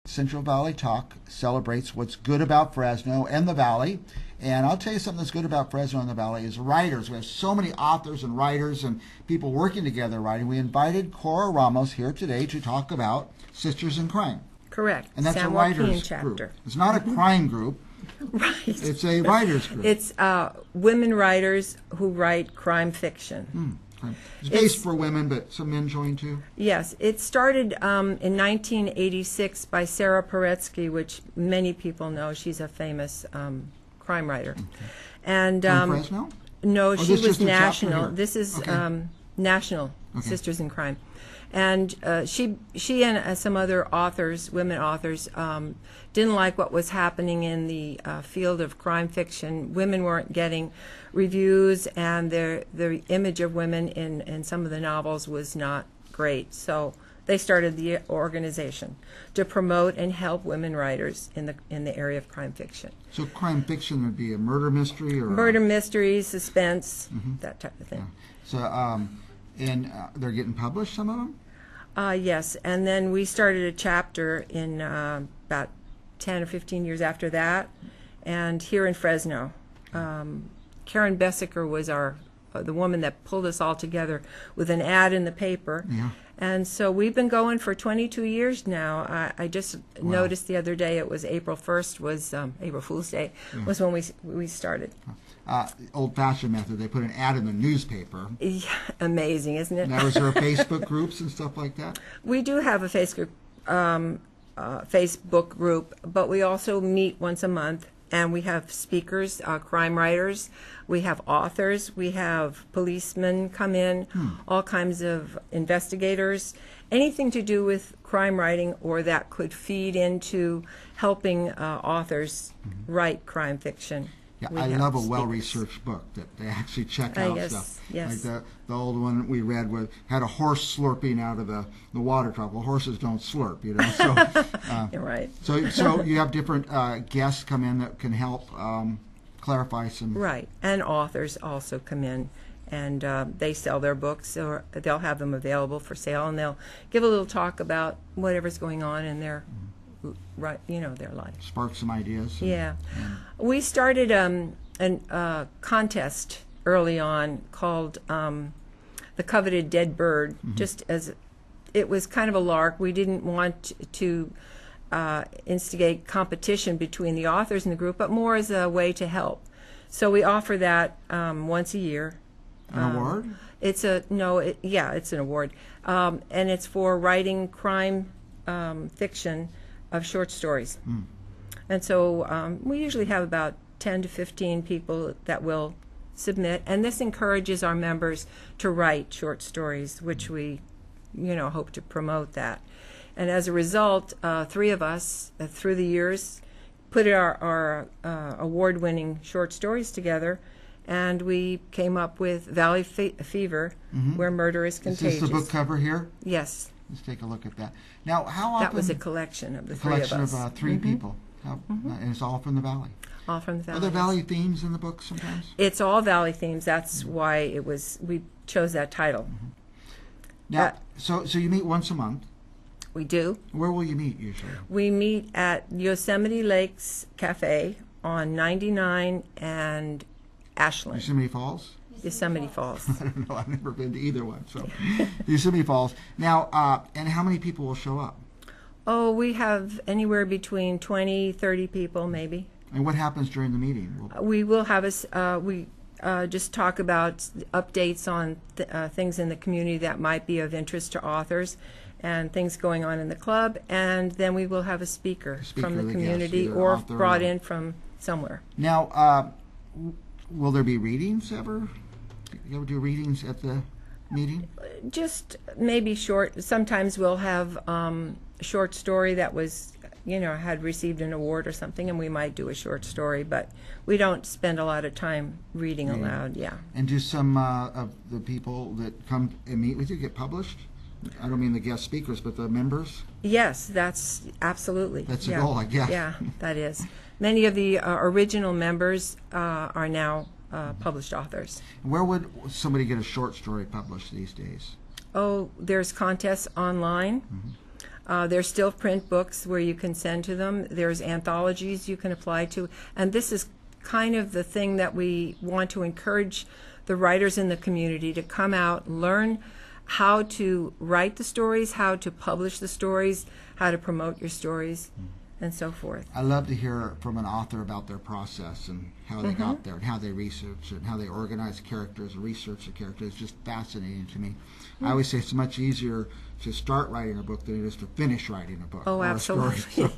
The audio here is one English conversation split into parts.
Central Valley Talk celebrates what's good about Fresno and the Valley. And I'll tell you something that's good about Fresno and the Valley is writers. We have so many authors and writers and people working together writing. We invited Cora Ramos here today to talk about Sisters in Crime. Correct. And that's San a writers Joaquin chapter. group. It's not a crime group. Right. It's a writers group. It's women writers who write crime fiction. It's based for women, but some men join too. Yes, it started in 1986 by Sarah Paretsky, which many people know. She's a famous crime writer. Okay. And from Fresno? No, she was national. This is National Sisters in Crime. And she and some other authors, women authors, didn't like what was happening in the field of crime fiction. Women weren't getting reviews, and the image of women in some of the novels was not great. So they started the organization to promote and help women writers in the area of crime fiction. So crime fiction would be a murder mystery, or murder mystery, suspense, that type of thing. Yeah. So and they're getting published, some of them? Yes, and then we started a chapter in about 10 or 15 years after that, and here in Fresno. Karen Bessiker was the woman that pulled us all together with an ad in the paper. Yeah. And so we've been going for 22 years now. I just noticed the other day, it was April 1st, was April Fool's Day, was when we started. Old-fashioned method. They put an ad in the newspaper. Yeah, amazing, isn't it? Now, is there Facebook groups and stuff like that? We do have a Facebook group, but we also meet once a month, and we have speakers, crime writers, we have authors, we have policemen come in, all kinds of investigators, anything to do with crime writing or that could feed into helping authors write crime fiction. Yeah, I love a well-researched book that they actually check out stuff. Yes. Like the old one we read had a horse slurping out of the water trough. Well, horses don't slurp, you know. So, You're right. So you have different guests come in that can help clarify some. Right, and authors also come in, and they sell their books, or they'll have them available for sale, and they'll give a little talk about whatever's going on in their their life. Spark some ideas. Yeah. We started a contest early on called The Coveted Dead Bird, just as it was kind of a lark. We didn't want to instigate competition between the authors in the group, but more as a way to help. So we offer that once a year. An award? It's an award, and it's for writing crime fiction of short stories. And so we usually have about 10 to 15 people that will submit, and this encourages our members to write short stories, which we hope to promote that. And as a result, 3 of us through the years put our award-winning short stories together, and we came up with Valley Fever, Where Murder is Contagious. Is this the book cover here? Yes. Let's take a look at that. Now, how often? That was a collection of the 3 of us. Collection of 3 people. And it's all from the Valley. All from the Valley. Are there Valley themes in the book sometimes? It's all Valley themes. That's why we chose that title. Now, so you meet once a month. We do. Where will you meet usually? We meet at Yosemite Lakes Cafe on 99 and Ashland. Yosemite Falls? Yosemite Falls. I don't know. I've never been to either one. So, Yosemite Falls. Now, and how many people will show up? Oh, we have anywhere between 20, 30 people, maybe. And what happens during the meeting? We will have just talk about updates on things in the community that might be of interest to authors, and things going on in the club, and then we will have a speaker from the community or brought in from somewhere. Now, will there be readings ever? You ever do readings at the meeting? Just maybe short. Sometimes we'll have a short story that was, had received an award or something, and we might do a short story, but we don't spend a lot of time reading aloud, And do some of the people that come and meet with you get published? I don't mean the guest speakers, but the members? Yes, that's absolutely. That's the goal, I guess. Yeah, that is. Many of the original members are now published authors. Where would somebody get a short story published these days? Oh, there's contests online. There's still print books where you can send to them. There's anthologies you can apply to. And this is kind of the thing that we want to encourage the writers in the community to come out, learn how to write the stories, how to publish the stories, how to promote your stories, and so forth. I love to hear from an author about their process and how they got there and how they research it and how they organize characters and research the characters. It's just fascinating to me. I always say it's much easier to start writing a book than it is to finish writing a book. Oh, or absolutely. A story. So,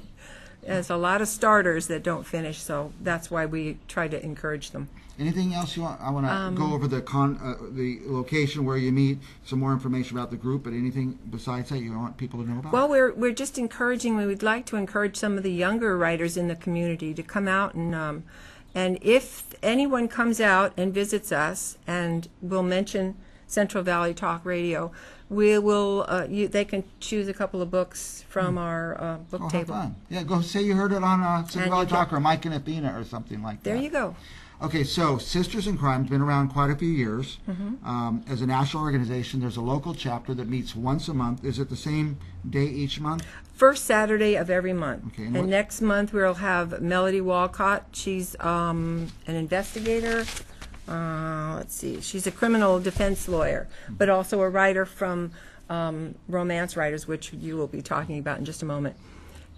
There's a lot of starters that don't finish, so that's why we try to encourage them. anything else you want? I want to go over the location where you meet, some more information about the group, but anything besides that you want people to know about? Well, we're just encouraging. We would like to encourage some of the younger writers in the community to come out and if anyone comes out and visits us, and we'll mention Central Valley Talk Radio, we will. They can choose a couple of books from our book table. Have fun. Yeah, go say you heard it on Central Valley Talk or Mike and Athena or something like that. There you go. Okay, so Sisters in Crime has been around quite a few years. As a national organization, there's a local chapter that meets once a month. Is it the same day each month? First Saturday of every month. Okay, and next month we'll have Melody Walcott. She's an investigator. Let's see. She's a criminal defense lawyer, but also a writer from Romance Writers, which you will be talking about in just a moment.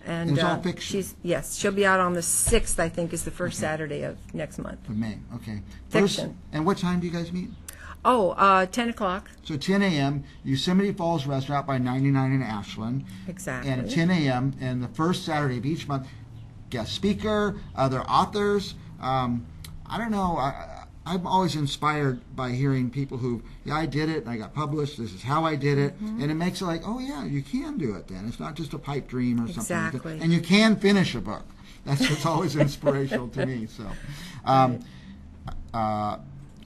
And it's all fiction. She'll be out on the 6th, I think, is the first Saturday of next month. Of May, okay. Fiction. And what time do you guys meet? 10 o'clock. So 10 a.m., Yosemite Falls Restaurant by 99 in Ashland. Exactly. And at 10 a.m., and the first Saturday of each month, guest speaker, other authors. I don't know. I'm always inspired by hearing people who, I did it, and I got published, this is how I did it, and it makes it like, oh yeah, you can do it then. It's not just a pipe dream or something. Exactly. Like that. And you can finish a book. That's what's always inspirational to me. So,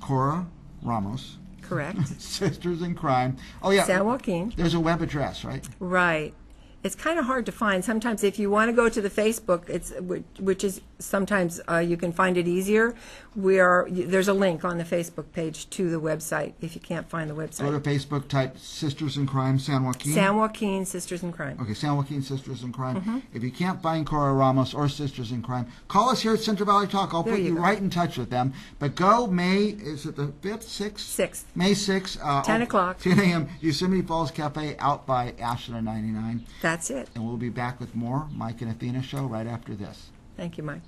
Cora Ramos. Correct. Sisters in Crime. Oh yeah. San Joaquin. There's a web address, right? Right. It's kind of hard to find. Sometimes if you want to go to the Facebook, which is sometimes you can find it easier. There's a link on the Facebook page to the website if you can't find the website. Go to Facebook, type Sisters in Crime San Joaquin. San Joaquin Sisters in Crime. Okay, San Joaquin Sisters in Crime. If you can't find Cora Ramos or Sisters in Crime, call us here at Central Valley Talk. I'll put you right in touch with them. But go is it the 5th, 6th? 6th. May 6th. 10 o'clock. 10 a.m. Yosemite Falls Cafe out by Ashland 99. That's it. And we'll be back with more Mike and Athena show right after this. Thank you, Mike.